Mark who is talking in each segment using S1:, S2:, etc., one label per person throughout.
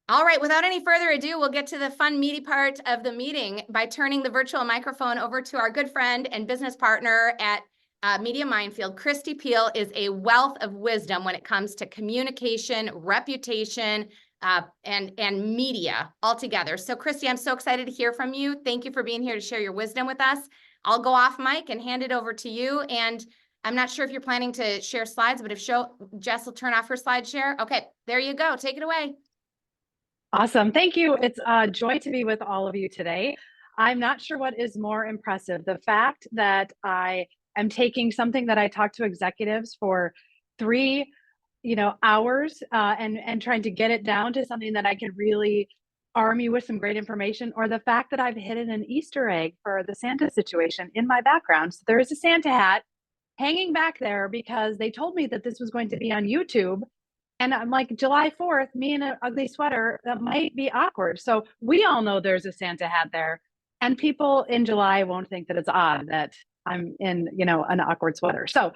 S1: All right, without any further ado, we'll get to the fun, meaty part of the meeting by turning the virtual microphone over to our good friend and business partner at Media Minefield. Kristi Piehl is a wealth of wisdom when it comes to communication, reputation, and media altogether. So Kristi, I'm so excited to hear from you. Thank you for being here to share your wisdom with us. I'll go off mic and hand it over to you. And I'm not sure if you're planning to share slides, but if Jess will turn off her slide share. Okay, there you go. Take it away.
S2: Awesome. Thank you. It's a joy to be with all of you today. I'm not sure what is more impressive, the fact that I am taking something that I talked to executives for 3 hours and trying to get it down to something that I can really arm you with some great information, or the fact that I've hidden an Easter egg for the Santa situation in my background. So there is a Santa hat hanging back there because they told me that this was going to be on YouTube. And I'm like, July 4th, me in an ugly sweater, that might be awkward. So we all know there's a Santa hat there. And people in July won't think that it's odd that I'm in, an awkward sweater. So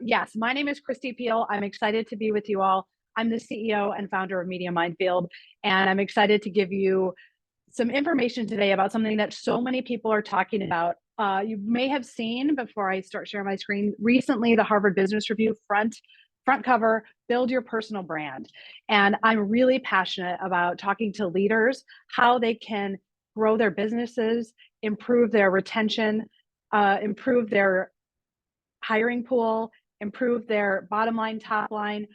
S2: yes, my name is Kristi Piehl. I'm excited to be with you all. I'm the CEO and founder of Media Minefield, and I'm excited to give you some information today about something that so many people are talking about. You may have seen, before I start sharing my screen, recently the Harvard Business Review front cover, build your personal brand. And I'm really passionate about talking to leaders, how they can grow their businesses, improve their retention, improve their hiring pool, improve their bottom line, top line,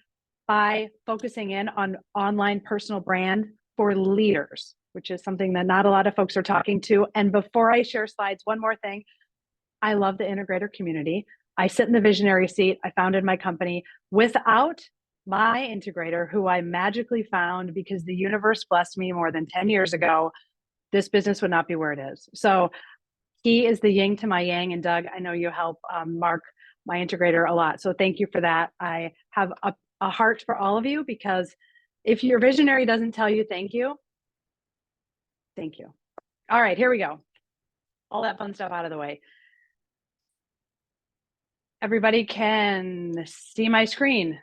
S2: by focusing in on online personal brand for leaders, which is something that not a lot of folks are talking to. And before I share slides, one more thing. I love the Integrator Community. I sit in the visionary seat. I founded my company. Without my integrator, who I magically found because the universe blessed me more than 10 years ago, this business would not be where it is. So he is the yin to my yang. And Doug, I know you help Mark, my integrator, a lot. So thank you for that. I have a heart for all of you, because if your visionary doesn't tell you thank you, thank you. All right, here we go. All that fun stuff out of the way. Everybody can see my screen.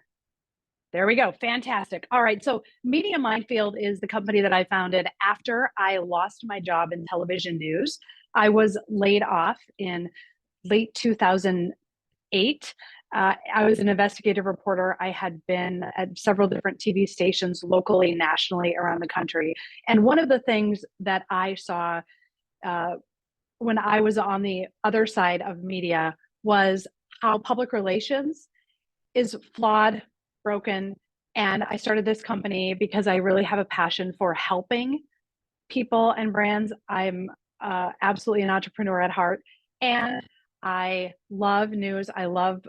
S2: There we go. Fantastic. All right. So Media Minefield is the company that I founded after I lost my job in television news. I was laid off in late 2008. I was an investigative reporter. I had been at several different TV stations locally, nationally, around the country. And one of the things that I saw when I was on the other side of media was how public relations is flawed, broken. And I started this company because I really have a passion for helping people and brands. I'm absolutely an entrepreneur at heart, and I love news. I love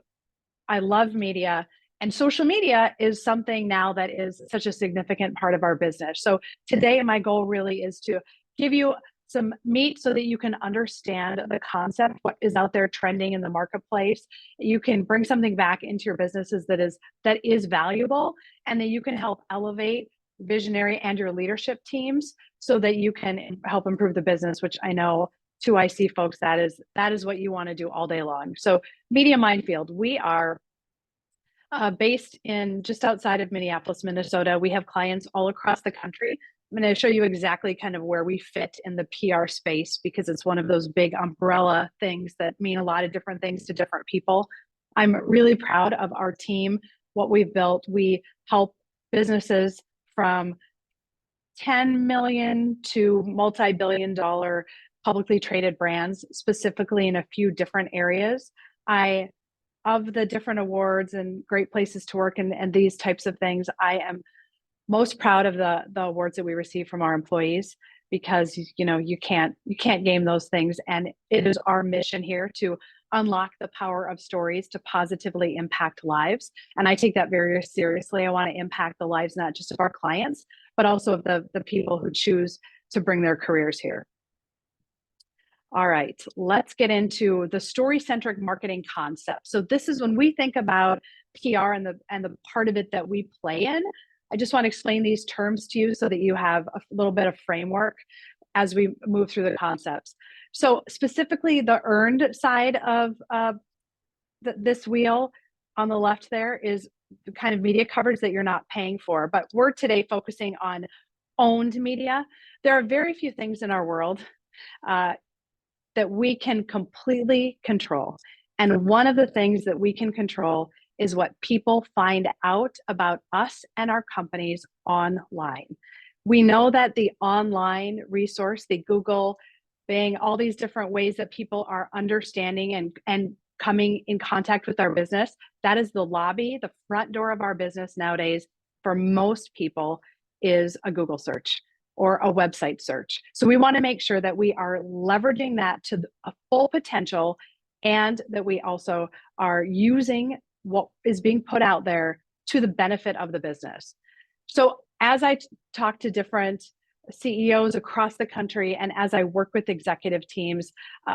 S2: media, and social media is something now that is such a significant part of our business. So today, my goal really is to give you some meat so that you can understand the concept, what is out there trending in the marketplace. You can bring something back into your businesses that is valuable, and that you can help elevate visionary and your leadership teams so that you can help improve the business, which I know 2IC folks, that is what you want to do all day long. So Media Minefield, we are based in just outside of Minneapolis, Minnesota. We have clients all across the country. I'm going to show you exactly kind of where we fit in the PR space, because it's one of those big umbrella things that mean a lot of different things to different people. I'm really proud of our team, what we've built. We help businesses from 10 million to multi-billion dollar publicly traded brands, specifically in a few different areas. Of the different awards and great places to work and these types of things, I am most proud of the awards that we receive from our employees, because you can't game those things. And it is our mission here to unlock the power of stories to positively impact lives. And I take that very seriously. I want to impact the lives not just of our clients, but also of the people who choose to bring their careers here. All right, let's get into the story-centric marketing concept. So this is when we think about PR and the part of it that we play in. I just want to explain these terms to you so that you have a little bit of framework as we move through the concepts. So specifically, the earned side of this wheel on the left there is the kind of media coverage that you're not paying for. But we're today focusing on owned media. There are very few things in our world that we can completely control. And one of the things that we can control is what people find out about us and our companies online. We know that the online resource, the Google, Bing, all these different ways that people are understanding and coming in contact with our business, that is the lobby, the front door of our business nowadays for most people is a Google search or a website search. So we want to make sure that we are leveraging that to a full potential and that we also are using what is being put out there to the benefit of the business. So as I talk to different CEOs across the country and as I work with executive teams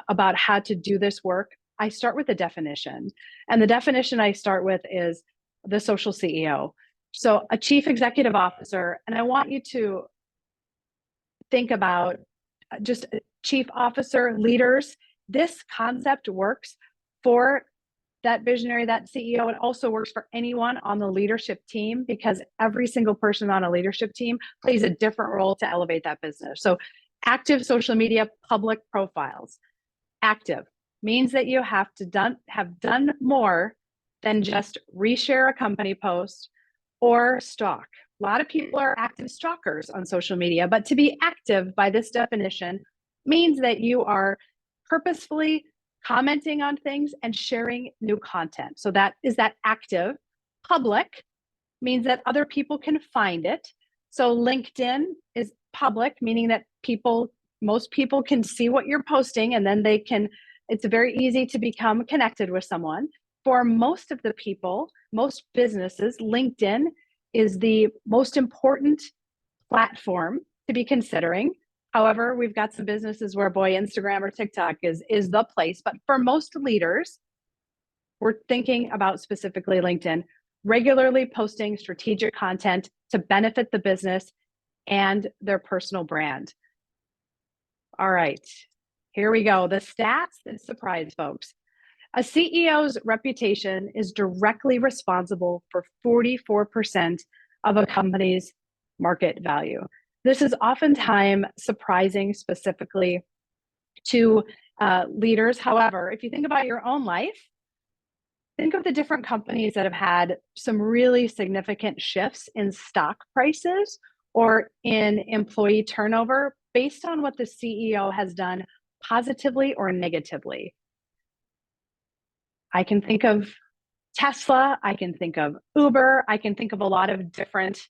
S2: about how to do this work, I start with a definition. And the definition I start with is the social CEO. So a chief executive officer, and I want you to think about just chief officer leaders. This concept works for that visionary, that CEO. It also works for anyone on the leadership team because every single person on a leadership team plays a different role to elevate that business. So active social media public profiles. Active means that you have to have done more than just reshare a company post or stalk. A lot of people are active stalkers on social media, but to be active by this definition means that you are purposefully commenting on things and sharing new content. So that is that active. Public means that other people can find it. So LinkedIn is public, meaning that most people can see what you're posting and then it's very easy to become connected with someone. For most of the people, most businesses, LinkedIn is the most important platform to be considering. However, we've got some businesses where, boy, Instagram or TikTok is the place. But for most leaders, we're thinking about specifically LinkedIn, regularly posting strategic content to benefit the business and their personal brand. All right, here we go. The stats that surprise folks. A CEO's reputation is directly responsible for 44% of a company's market value. This is oftentimes surprising, specifically to leaders. However, if you think about your own life, think of the different companies that have had some really significant shifts in stock prices or in employee turnover based on what the CEO has done positively or negatively. I can think of Tesla, I can think of Uber, I can think of a lot of different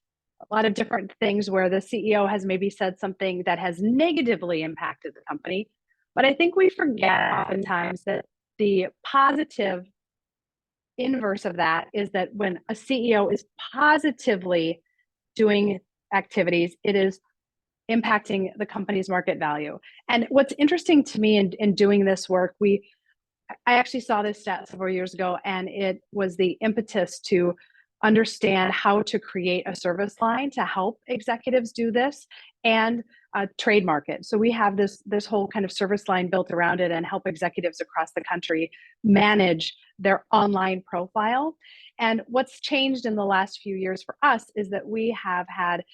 S2: things where the CEO has maybe said something that has negatively impacted the company. But I think we forget oftentimes that the positive inverse of that is that when a CEO is positively doing activities, it is impacting the company's market value. And what's interesting to me in doing this work, I actually saw this stat several years ago, and it was the impetus to understand how to create a service line to help executives do this and trademark it. So we have this whole kind of service line built around it and help executives across the country manage their online profile. And what's changed in the last few years for us is that we have had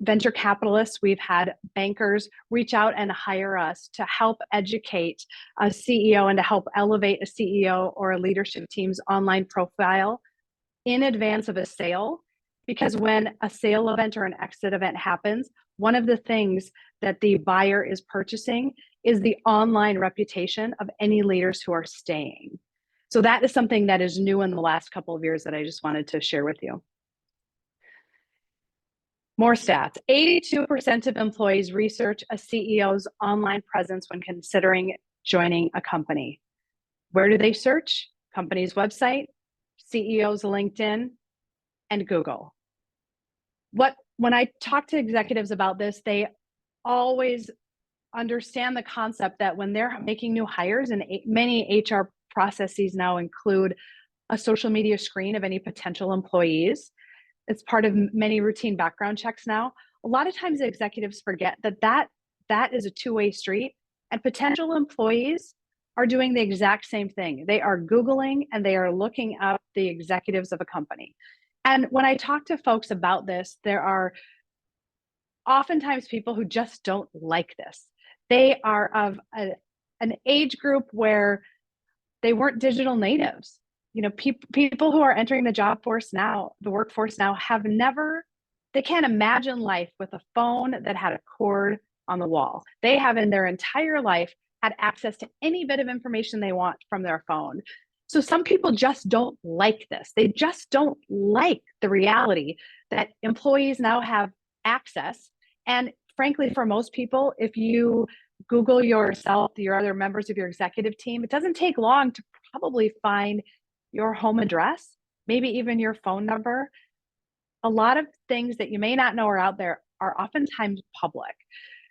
S2: venture capitalists, we've had bankers reach out and hire us to help educate a CEO and to help elevate a CEO or a leadership team's online profile in advance of a sale. Because when a sale event or an exit event happens, one of the things that the buyer is purchasing is the online reputation of any leaders who are staying. So that is something that is new in the last couple of years that I just wanted to share with you. More stats. 82% of employees research a CEO's online presence when considering joining a company. Where do they search? Company's website, CEO's LinkedIn, and Google. When I talk to executives about this, they always understand the concept that when they're making new hires, and many HR processes now include a social media screen of any potential employees. It's part of many routine background checks now. A lot of times executives forget that is a two-way street, and potential employees are doing the exact same thing. They are Googling and they are looking up the executives of a company. And when I talk to folks about this, there are oftentimes people who just don't like this. They are of an age group where they weren't digital natives. You know, people who are entering the job force now, the workforce now, they can't imagine life with a phone that had a cord on the wall. They have in their entire life had access to any bit of information they want from their phone. So some people just don't like this. They just don't like the reality that employees now have access. And frankly, for most people, if you Google yourself, your other members of your executive team, it doesn't take long to probably find your home address, maybe even your phone number. A lot of things that you may not know are out there are oftentimes public.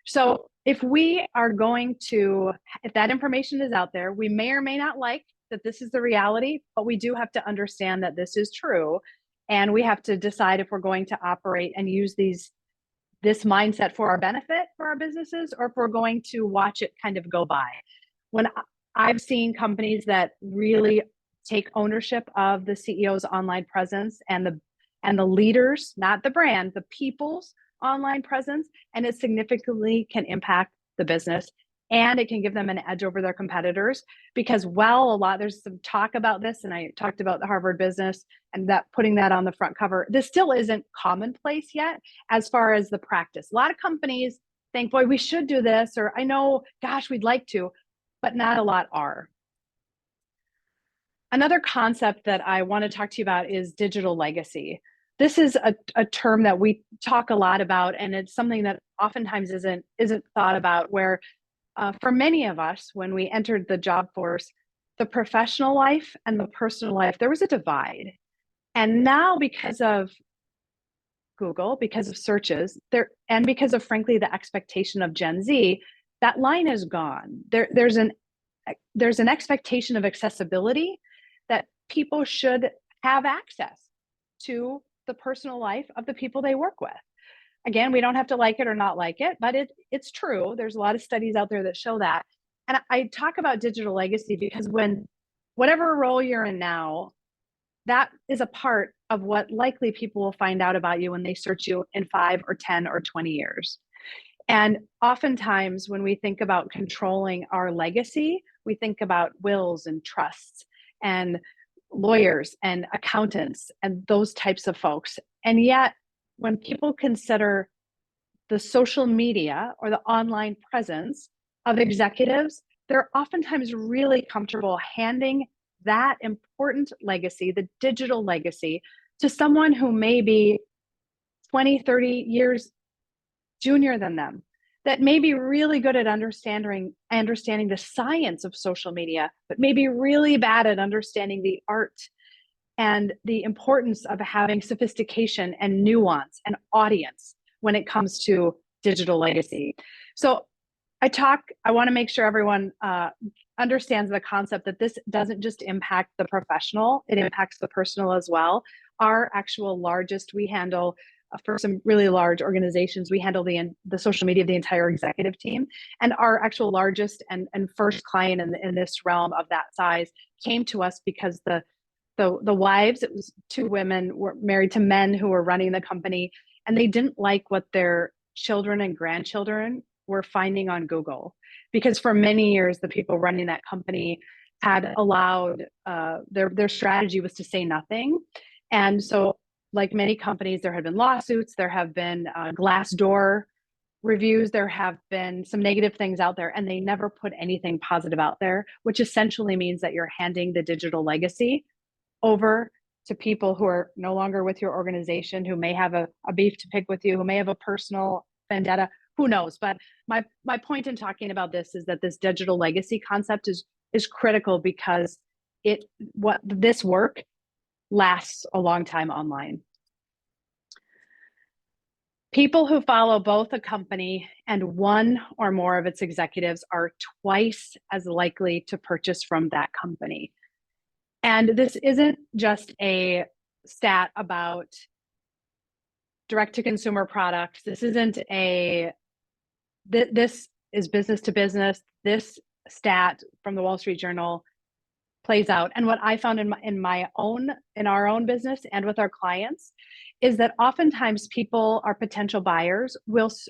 S2: So if that information is out there, we may or may not like that this is the reality, but we do have to understand that this is true. And we have to decide if we're going to operate and use this mindset for our benefit for our businesses, or if we're going to watch it kind of go by. When I've seen companies that really take ownership of the CEO's online presence and the leaders, not the brand, the people's online presence, and it significantly can impact the business, and it can give them an edge over their competitors. Because there's some talk about this, and I talked about the Harvard Business and that putting that on the front cover. This still isn't commonplace yet as far as the practice. A lot of companies think, boy, we should do this, or I know, gosh, we'd like to, but not a lot are. Another concept that I want to talk to you about is digital legacy. This is a term that we talk a lot about, and it's something that oftentimes isn't thought about, where for many of us, when we entered the job force, the professional life and the personal life, there was a divide. And now, because of Google, because of searches, and because of, frankly, the expectation of Gen Z, that line is gone. There's an expectation of accessibility, that people should have access to the personal life of the people they work with. Again, we don't have to like it or not like it, but it's true. There's a lot of studies out there that show that. And I talk about digital legacy because whatever role you're in now, that is a part of what likely people will find out about you when they search you in 5 or 10 or 20 years. And oftentimes when we think about controlling our legacy, we think about wills and trusts and lawyers and accountants and those types of folks. And yet, when people consider the social media or the online presence of executives, they're oftentimes really comfortable handing that important legacy, the digital legacy, to someone who may be 20, 30 years junior than them, that may be really good at understanding the science of social media, but may be really bad at understanding the art and the importance of having sophistication and nuance and audience when it comes to digital legacy. So I want to make sure everyone understands the concept that this doesn't just impact the professional, it impacts the personal as well. Our actual largest, we handle for some really large organizations, we handle the social media of the entire executive team. And our actual largest and first client in this realm of that size came to us because the wives, it was 2 women, were married to men who were running the company, and they didn't like what their children and grandchildren were finding on Google. Because for many years, the people running that company had allowed, their strategy was to say nothing. And so, like many companies, there have been lawsuits, there have been Glassdoor reviews, there have been some negative things out there, and they never put anything positive out there, which essentially means that you're handing the digital legacy over to people who are no longer with your organization, who may have a beef to pick with you, who may have a personal vendetta, who knows? But my point in talking about this is that this digital legacy concept is critical, because this work lasts a long time online. People who follow both a company and one or more of its executives are twice as likely to purchase from that company. And this isn't just a stat about direct-to-consumer products. This is business to business. This stat from the Wall Street Journal plays out. And what I found in our own business and with our clients is that oftentimes people, our potential buyers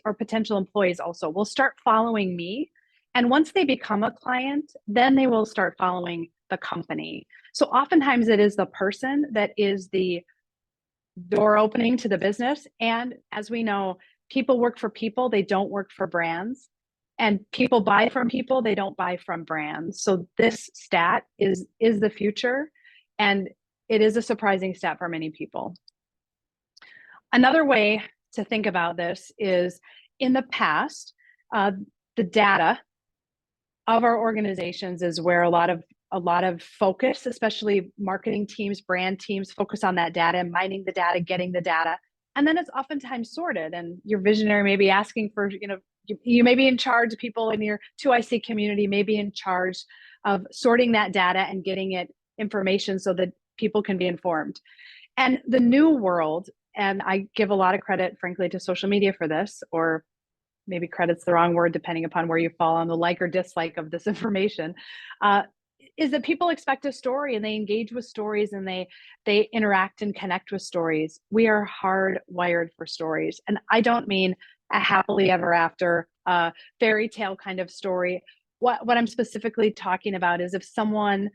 S2: or potential employees also will start following me. And once they become a client, then they will start following the company. So oftentimes it is the person that is the door opening to the business. And as we know, people work for people, they don't work for brands. And people buy from people, they don't buy from brands. So this stat is the future, and it is a surprising stat for many people. Another way to think about this is, in the past, the data of our organizations is where a lot of focus, especially marketing teams, brand teams, focus on that data, mining the data, getting the data. And then it's oftentimes sorted, and your visionary may be asking for, you may be in charge of people in your 2IC community, may be in charge of sorting that data and getting it information so that people can be informed. And the new world, and I give a lot of credit, frankly, to social media for this, or maybe credit's the wrong word, depending upon where you fall on the like or dislike of this information, is that people expect a story and they engage with stories and they interact and connect with stories. We are hardwired for stories. And I don't mean a happily ever after fairy tale kind of story. What I'm specifically talking about is if someone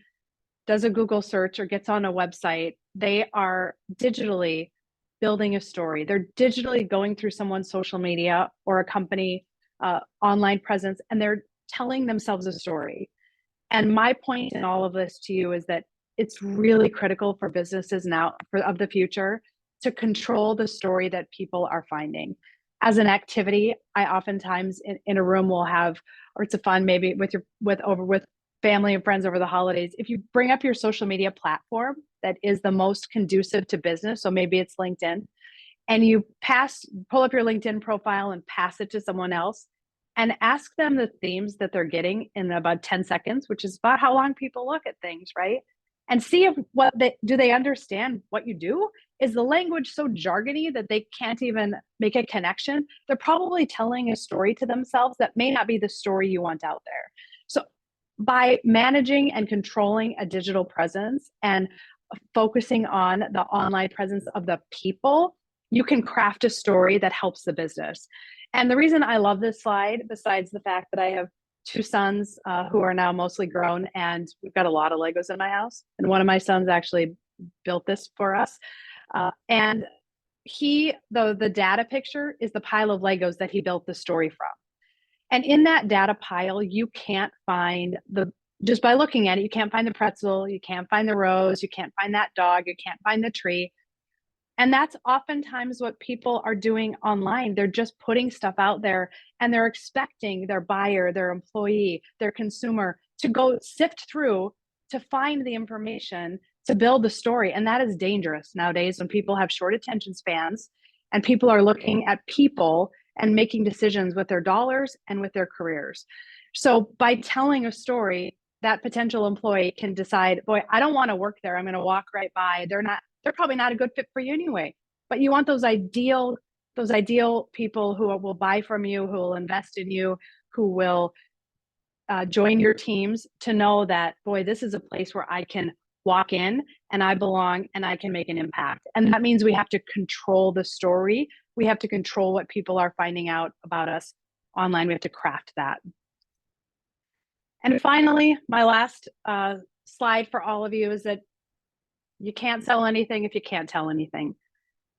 S2: does a Google search or gets on a website, they are digitally building a story. They're digitally going through someone's social media or a company online presence, and they're telling themselves a story. And my point in all of this to you is that it's really critical for businesses now of the future to control the story that people are finding. As an activity, I oftentimes in a room will have, or it's a fun maybe with family and friends over the holidays. If you bring up your social media platform that is the most conducive to business, so maybe it's LinkedIn, and you pull up your LinkedIn profile and pass it to someone else and ask them the themes that they're getting in about 10 seconds, which is about how long people look at things, right? And see if do they understand what you do? Is the language so jargony that they can't even make a connection? They're probably telling a story to themselves that may not be the story you want out there. So by managing and controlling a digital presence and focusing on the online presence of the people, you can craft a story that helps the business. And the reason I love this slide, besides the fact that I have two sons who are now mostly grown, and we've got a lot of Legos in my house, and one of my sons actually built this for us. And the data picture is the pile of Legos that he built the story from. And in that data pile, you can't find just by looking at it, you can't find the pretzel, you can't find the rose, you can't find that dog, you can't find the tree. And that's oftentimes what people are doing online. They're just putting stuff out there and they're expecting their buyer, their employee, their consumer to go sift through to find the information to build the story. And that is dangerous nowadays when people have short attention spans and people are looking at people and making decisions with their dollars and with their careers. So by telling a story, that potential employee can decide, boy, I don't want to work there. I'm going to walk right by. They're probably not a good fit for you anyway. But you want those ideal people who will buy from you, who will invest in you, who will join your teams, to know that, boy, this is a place where I can walk in and I belong and I can make an impact. And that means we have to control the story. We have to control what people are finding out about us online. We have to craft that. And finally, my last slide for all of you is that you can't sell anything if you can't tell anything.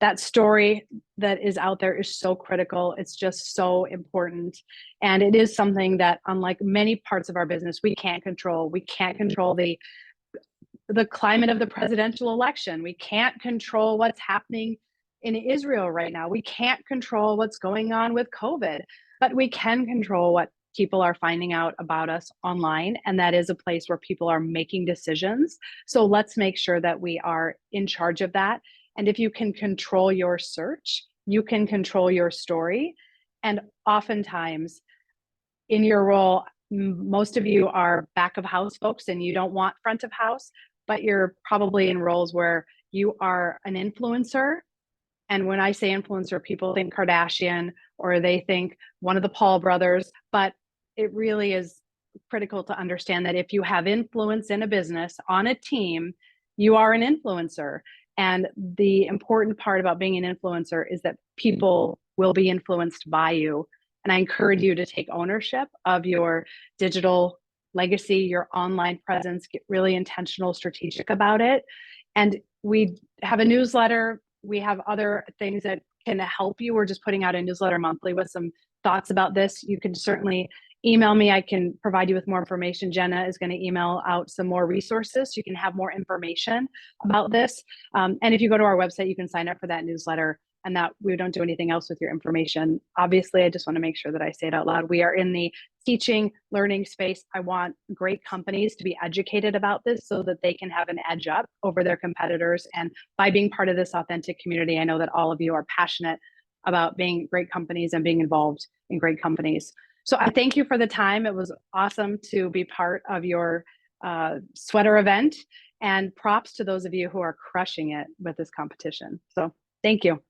S2: That story that is out there is so critical. It's just so important. And it is something that, unlike many parts of our business, we can't control. We can't control the climate of the presidential election. We can't control what's happening in Israel right now. We can't control what's going on with COVID, but we can control what people are finding out about us online. And that is a place where people are making decisions. So let's make sure that we are in charge of that. And if you can control your search, you can control your story. And oftentimes in your role, most of you are back of house folks and you don't want front of house, but you're probably in roles where you are an influencer. And when I say influencer, people think Kardashian or they think one of the Paul brothers, but it really is critical to understand that if you have influence in a business, on a team, you are an influencer. And the important part about being an influencer is that people will be influenced by you. And I encourage you to take ownership of your digital legacy, your online presence, get really intentional, strategic about it. And we have a newsletter. We have other things that can help you. We're just putting out a newsletter monthly with some thoughts about this. You can certainly email me. I can provide you with more information. Jenna is going to email out some more resources so you can have more information about this. And if you go to our website, you can sign up for that newsletter, and that we don't do anything else with your information. Obviously, I just want to make sure that I say it out loud. We are in the teaching, learning space. I want great companies to be educated about this so that they can have an edge up over their competitors. And by being part of this authentic community, I know that all of you are passionate about being great companies and being involved in great companies. So I thank you for the time. It was awesome to be part of your sweater event, and props to those of you who are crushing it with this competition. So thank you.